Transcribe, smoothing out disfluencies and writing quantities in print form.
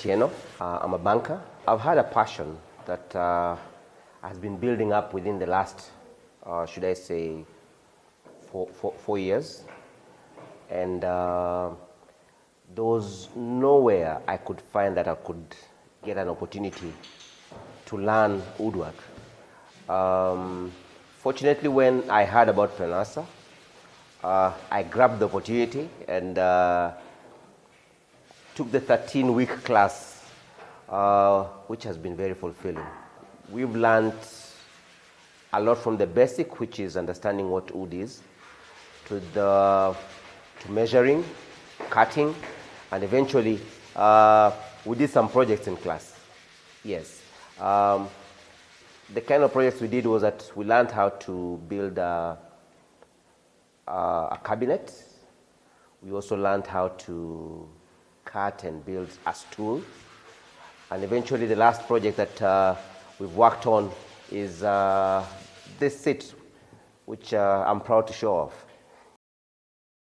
Tieno. I'm a banker. I've had a passion that has been building up within the last, should I say, four years. And there was nowhere I could find that I could get an opportunity to learn woodwork. Fortunately, when I heard about Panesar, I grabbed the opportunity and took the 13-week class, which has been very fulfilling. We've learned a lot from the basic, which is understanding what wood is, to measuring, cutting, and eventually we did some projects in class. Yes. The kind of projects we did was that we learned how to build a cabinet. We also learned how to cut and build a stool. And eventually the last project that we've worked on is this seat, which I'm proud to show off.